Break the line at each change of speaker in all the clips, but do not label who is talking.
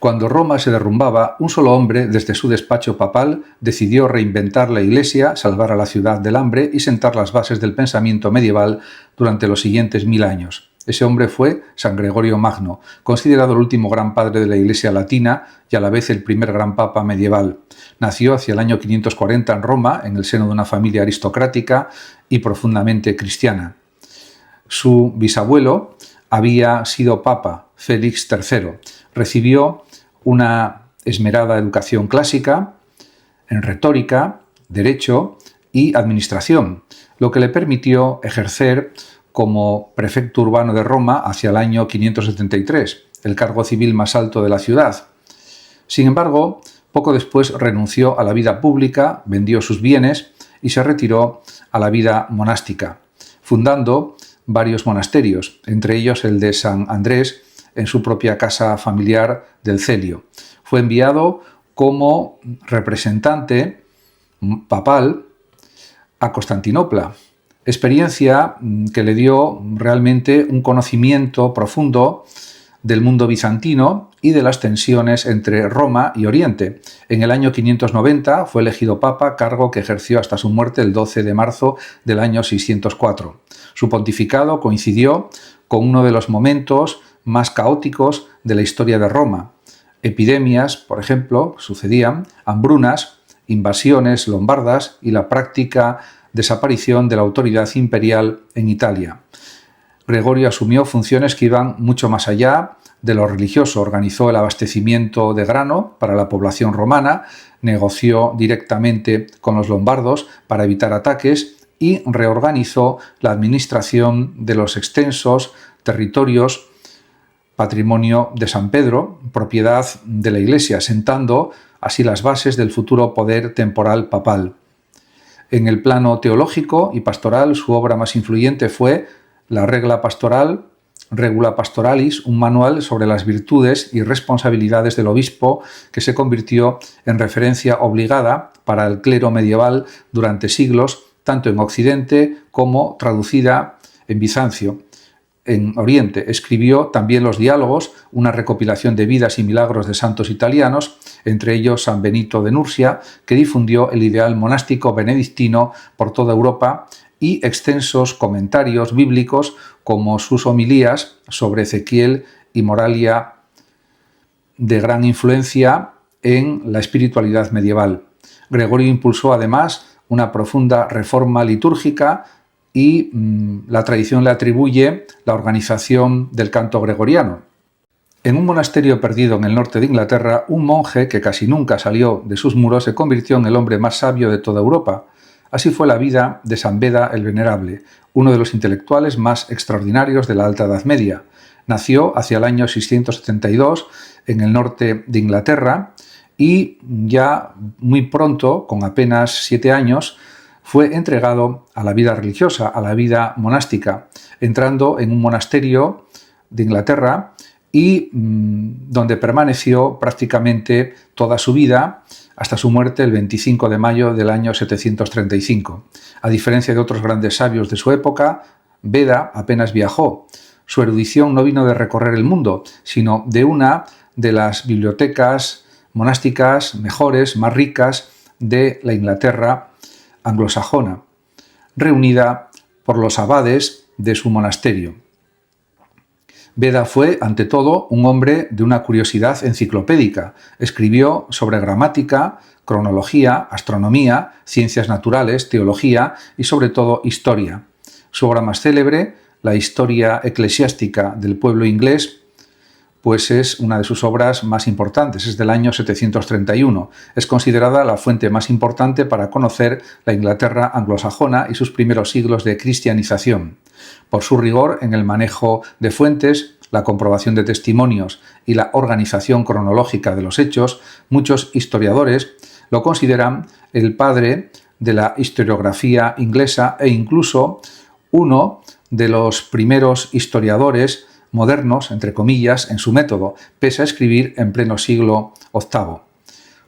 Cuando Roma se derrumbaba, un solo hombre, desde su despacho papal, decidió reinventar la Iglesia, salvar a la ciudad del hambre y sentar las bases del pensamiento medieval durante los siguientes 1000 años. Ese hombre fue San Gregorio Magno, considerado el último gran padre de la Iglesia latina y a la vez el primer gran papa medieval. Nació hacia el año 540 en Roma, en el seno de una familia aristocrática y profundamente cristiana. Su bisabuelo había sido papa, Félix III. Recibió una esmerada educación clásica en retórica, derecho y administración, lo que le permitió ejercer como prefecto urbano de Roma hacia el año 573, el cargo civil más alto de la ciudad. Sin embargo, poco después renunció a la vida pública, vendió sus bienes y se retiró a la vida monástica, fundando varios monasterios, entre ellos el de San Andrés, en su propia casa familiar del Celio. Fue enviado como representante papal a Constantinopla, experiencia que le dio realmente un conocimiento profundo del mundo bizantino y de las tensiones entre Roma y Oriente. En el año 590 fue elegido papa, cargo que ejerció hasta su muerte el 12 de marzo del año 604. Su pontificado coincidió con uno de los momentos más caóticos de la historia de Roma. Epidemias, por ejemplo, sucedían, hambrunas, invasiones lombardas y la práctica desaparición de la autoridad imperial en Italia. Gregorio asumió funciones que iban mucho más allá de lo religioso. Organizó el abastecimiento de grano para la población romana, negoció directamente con los lombardos para evitar ataques y reorganizó la administración de los extensos territorios patrimonio de San Pedro, propiedad de la Iglesia, sentando así las bases del futuro poder temporal papal. En el plano teológico y pastoral, su obra más influyente fue la Regla Pastoral, Regula Pastoralis, un manual sobre las virtudes y responsabilidades del obispo que se convirtió en referencia obligada para el clero medieval durante siglos, tanto en Occidente como traducida en Bizancio. En Oriente escribió también los Diálogos, una recopilación de vidas y milagros de santos italianos, entre ellos San Benito de Nursia, que difundió el ideal monástico benedictino por toda Europa, y extensos comentarios bíblicos como sus homilías sobre Ezequiel y Moralia, de gran influencia en la espiritualidad medieval. Gregorio impulsó además una profunda reforma litúrgica y la tradición le atribuye la organización del canto gregoriano. En un monasterio perdido en el norte de Inglaterra, un monje que casi nunca salió de sus muros se convirtió en el hombre más sabio de toda Europa. Así fue la vida de San Beda el Venerable, uno de los intelectuales más extraordinarios de la Alta Edad Media. Nació hacia el año 672 en el norte de Inglaterra y ya muy pronto, con apenas 7 años, fue entregado a la vida religiosa, a la vida monástica, entrando en un monasterio de Inglaterra y donde permaneció prácticamente toda su vida hasta su muerte el 25 de mayo del año 735. A diferencia de otros grandes sabios de su época, Beda apenas viajó. Su erudición no vino de recorrer el mundo, sino de una de las bibliotecas monásticas mejores, más ricas de la Inglaterra anglosajona, reunida por los abades de su monasterio. Beda fue, ante todo, un hombre de una curiosidad enciclopédica. Escribió sobre gramática, cronología, astronomía, ciencias naturales, teología y, sobre todo, historia. Su obra más célebre, la Historia eclesiástica del pueblo inglés, pues es una de sus obras más importantes, es del año 731. Es considerada la fuente más importante para conocer la Inglaterra anglosajona y sus primeros siglos de cristianización. Por su rigor en el manejo de fuentes, la comprobación de testimonios y la organización cronológica de los hechos, muchos historiadores lo consideran el padre de la historiografía inglesa e incluso uno de los primeros historiadores modernos, entre comillas, en su método, pese a escribir en pleno siglo VIII.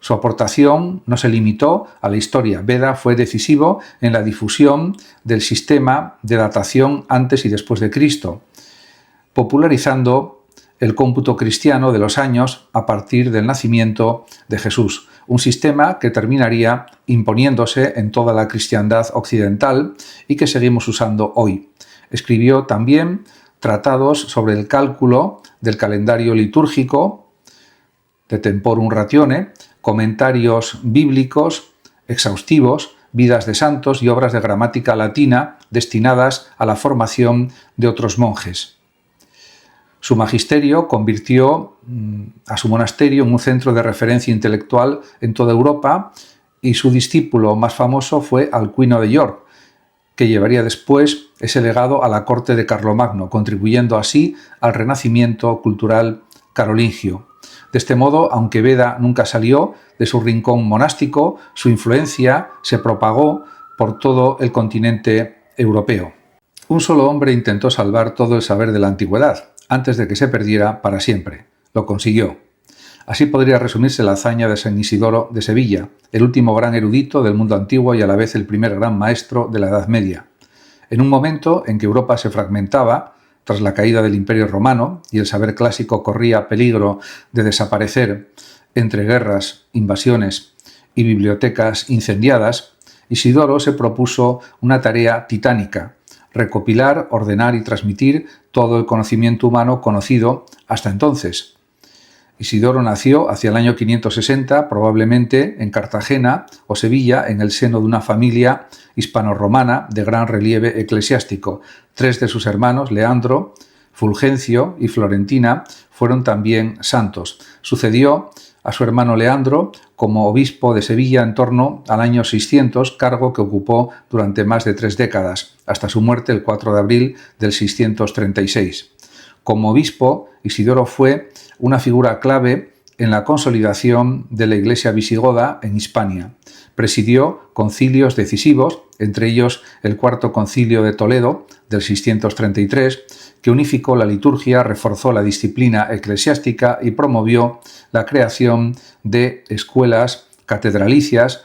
Su aportación no se limitó a la historia. Beda fue decisivo en la difusión del sistema de datación antes y después de Cristo, popularizando el cómputo cristiano de los años a partir del nacimiento de Jesús, un sistema que terminaría imponiéndose en toda la cristiandad occidental y que seguimos usando hoy. Escribió también tratados sobre el cálculo del calendario litúrgico, de Temporum Ratione, comentarios bíblicos exhaustivos, vidas de santos y obras de gramática latina destinadas a la formación de otros monjes. Su magisterio convirtió a su monasterio en un centro de referencia intelectual en toda Europa y su discípulo más famoso fue Alcuino de York, que llevaría después ese legado a la corte de Carlomagno, contribuyendo así al renacimiento cultural carolingio. De este modo, aunque Beda nunca salió de su rincón monástico, su influencia se propagó por todo el continente europeo. Un solo hombre intentó salvar todo el saber de la antigüedad, antes de que se perdiera para siempre. Lo consiguió. Así podría resumirse la hazaña de San Isidoro de Sevilla, el último gran erudito del mundo antiguo y a la vez el primer gran maestro de la Edad Media. En un momento en que Europa se fragmentaba, tras la caída del Imperio Romano, y el saber clásico corría peligro de desaparecer entre guerras, invasiones y bibliotecas incendiadas, Isidoro se propuso una tarea titánica: recopilar, ordenar y transmitir todo el conocimiento humano conocido hasta entonces. Isidoro nació hacia el año 560, probablemente en Cartagena o Sevilla, en el seno de una familia hispano-romana de gran relieve eclesiástico. 3 de sus hermanos, Leandro, Fulgencio y Florentina, fueron también santos. Sucedió a su hermano Leandro como obispo de Sevilla en torno al año 600, cargo que ocupó durante más de 3 décadas, hasta su muerte el 4 de abril del 636. Como obispo, Isidoro fue una figura clave en la consolidación de la Iglesia visigoda en Hispania. Presidió concilios decisivos, entre ellos el Cuarto Concilio de Toledo del 633, que unificó la liturgia, reforzó la disciplina eclesiástica y promovió la creación de escuelas catedralicias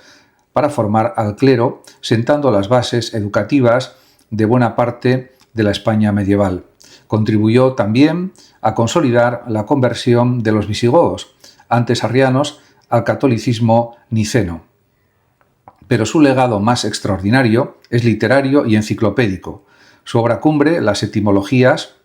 para formar al clero, sentando las bases educativas de buena parte de la España medieval. Contribuyó también a consolidar la conversión de los visigodos, antes arrianos, al catolicismo niceno. Pero su legado más extraordinario es literario y enciclopédico. Su obra cumbre, Las Etimologías,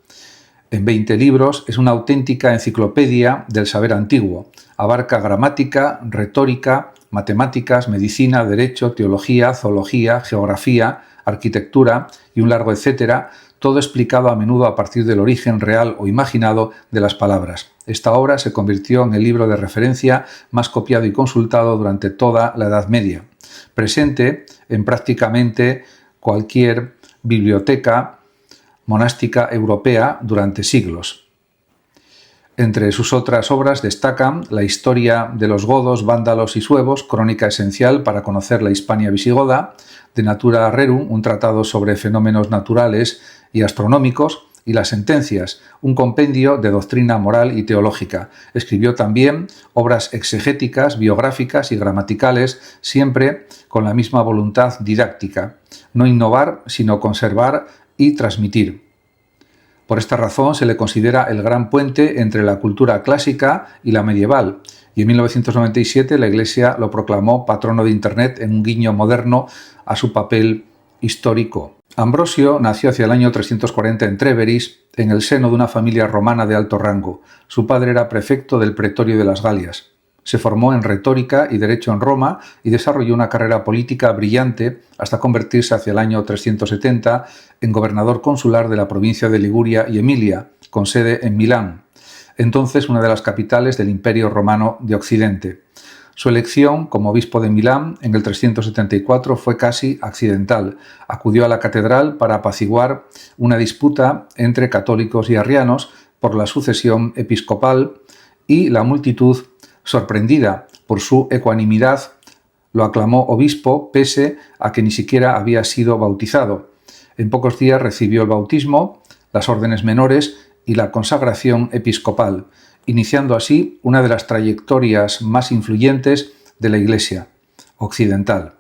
en 20 libros, es una auténtica enciclopedia del saber antiguo. Abarca gramática, retórica, matemáticas, medicina, derecho, teología, zoología, geografía, arquitectura y un largo etcétera, todo explicado a menudo a partir del origen real o imaginado de las palabras. Esta obra se convirtió en el libro de referencia más copiado y consultado durante toda la Edad Media, presente en prácticamente cualquier biblioteca monástica europea durante siglos. Entre sus otras obras destacan La historia de los godos, vándalos y suevos, crónica esencial para conocer la Hispania visigoda, De Natura Rerum, un tratado sobre fenómenos naturales y astronómicos, y Las Sentencias, un compendio de doctrina moral y teológica. Escribió también obras exegéticas, biográficas y gramaticales, siempre con la misma voluntad didáctica: no innovar, sino conservar y transmitir. Por esta razón se le considera el gran puente entre la cultura clásica y la medieval, y en 1997 la Iglesia lo proclamó patrono de Internet en un guiño moderno a su papel histórico. Ambrosio nació hacia el año 340 en Tréveris, en el seno de una familia romana de alto rango. Su padre era prefecto del pretorio de las Galias. Se formó en retórica y derecho en Roma y desarrolló una carrera política brillante hasta convertirse hacia el año 370 en gobernador consular de la provincia de Liguria y Emilia, con sede en Milán, entonces una de las capitales del Imperio Romano de Occidente. Su elección como obispo de Milán en el 374 fue casi accidental. Acudió a la catedral para apaciguar una disputa entre católicos y arrianos por la sucesión episcopal, y la multitud, sorprendida por su ecuanimidad, lo aclamó obispo pese a que ni siquiera había sido bautizado. En pocos días recibió el bautismo, las órdenes menores y la consagración episcopal, iniciando así una de las trayectorias más influyentes de la Iglesia occidental.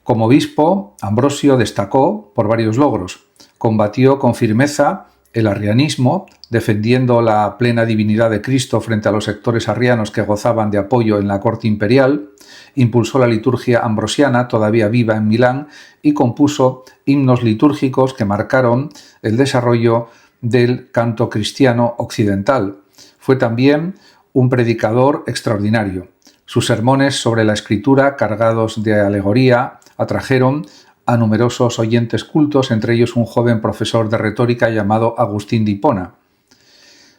Como obispo, Ambrosio destacó por varios logros. Combatió con firmeza El arrianismo, defendiendo la plena divinidad de Cristo frente a los sectores arrianos que gozaban de apoyo en la corte imperial, impulsó la liturgia ambrosiana, todavía viva en Milán, y compuso himnos litúrgicos que marcaron el desarrollo del canto cristiano occidental. Fue también un predicador extraordinario. Sus sermones sobre la escritura, cargados de alegoría, atrajeron a numerosos oyentes cultos, entre ellos un joven profesor de retórica llamado Agustín de Hipona.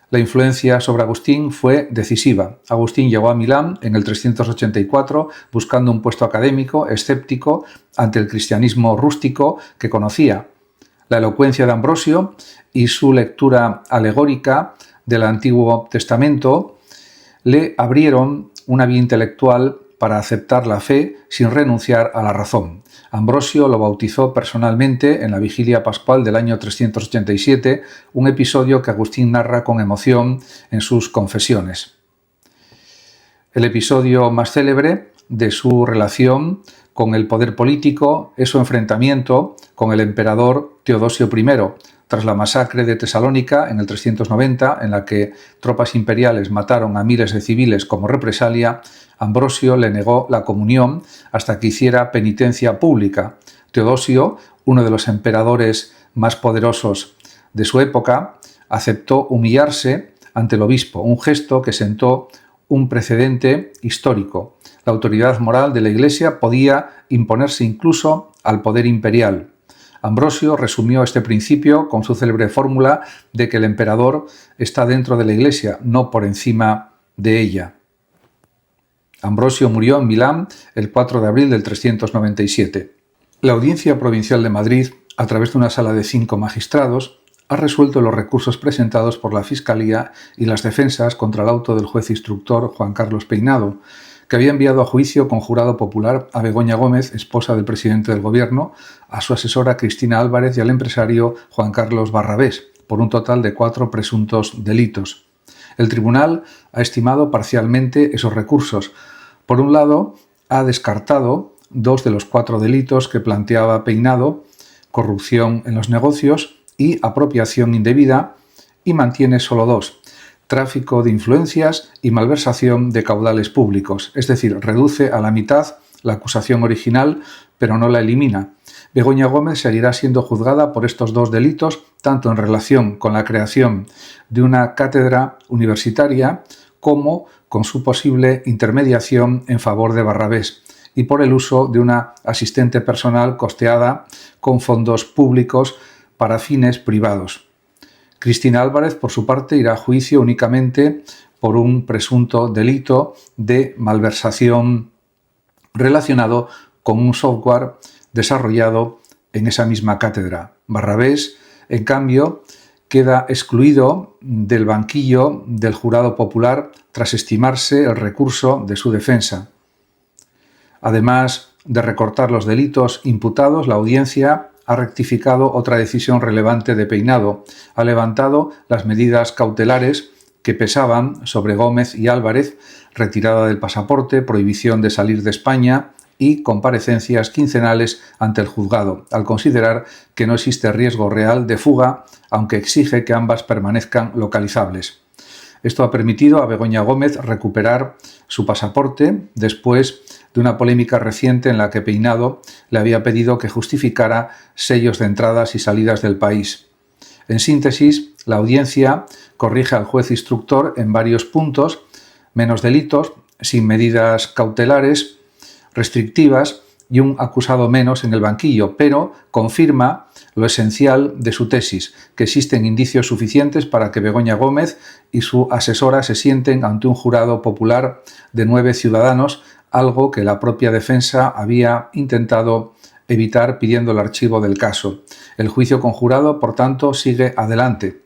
La influencia sobre Agustín fue decisiva. Agustín llegó a Milán en el 384 buscando un puesto académico, escéptico ante el cristianismo rústico que conocía. La elocuencia de Ambrosio y su lectura alegórica del Antiguo Testamento le abrieron una vía intelectual para aceptar la fe sin renunciar a la razón. Ambrosio lo bautizó personalmente en la vigilia pascual del año 387, un episodio que Agustín narra con emoción en sus confesiones. El episodio más célebre de su relación con el poder político es su enfrentamiento con el emperador Teodosio I, tras la masacre de Tesalónica en el 390, en la que tropas imperiales mataron a miles de civiles como represalia. Ambrosio le negó la comunión hasta que hiciera penitencia pública. Teodosio, uno de los emperadores más poderosos de su época, aceptó humillarse ante el obispo, un gesto que sentó un precedente histórico. La autoridad moral de la Iglesia podía imponerse incluso al poder imperial. Ambrosio resumió este principio con su célebre fórmula de que el emperador está dentro de la Iglesia, no por encima de ella. Ambrosio murió en Milán el 4 de abril del 397. La Audiencia Provincial de Madrid, a través de una sala de 5 magistrados, ha resuelto los recursos presentados por la Fiscalía y las defensas contra el auto del juez instructor Juan Carlos Peinado, que había enviado a juicio con jurado popular a Begoña Gómez, esposa del presidente del Gobierno, a su asesora Cristina Álvarez y al empresario Juan Carlos Barrabés, por un total de 4 presuntos delitos. El tribunal ha estimado parcialmente esos recursos. Por un lado, ha descartado 2 de los 4 delitos que planteaba Peinado, corrupción en los negocios y apropiación indebida, y mantiene solo 2, tráfico de influencias y malversación de caudales públicos, es decir, reduce a la mitad la acusación original, pero no la elimina. Begoña Gómez seguirá siendo juzgada por estos 2 delitos, tanto en relación con la creación de una cátedra universitaria como con su posible intermediación en favor de Barrabés y por el uso de una asistente personal costeada con fondos públicos para fines privados. Cristina Álvarez, por su parte, irá a juicio únicamente por un presunto delito de malversación relacionado con un software desarrollado en esa misma cátedra. Barrabés, en cambio, queda excluido del banquillo del jurado popular tras estimarse el recurso de su defensa. Además de recortar los delitos imputados, la audiencia ha rectificado otra decisión relevante de Peinado. Ha levantado las medidas cautelares que pesaban sobre Gómez y Álvarez, retirada del pasaporte, prohibición de salir de España y comparecencias quincenales ante el juzgado, al considerar que no existe riesgo real de fuga, aunque exige que ambas permanezcan localizables. Esto ha permitido a Begoña Gómez recuperar su pasaporte después de una polémica reciente en la que Peinado le había pedido que justificara sellos de entradas y salidas del país. En síntesis, la audiencia corrige al juez instructor en varios puntos: menos delitos, sin medidas cautelares restrictivas y un acusado menos en el banquillo, pero confirma lo esencial de su tesis, que existen indicios suficientes para que Begoña Gómez y su asesora se sienten ante un jurado popular de 9 ciudadanos, algo que la propia defensa había intentado evitar pidiendo el archivo del caso. El juicio con jurado, por tanto, sigue adelante.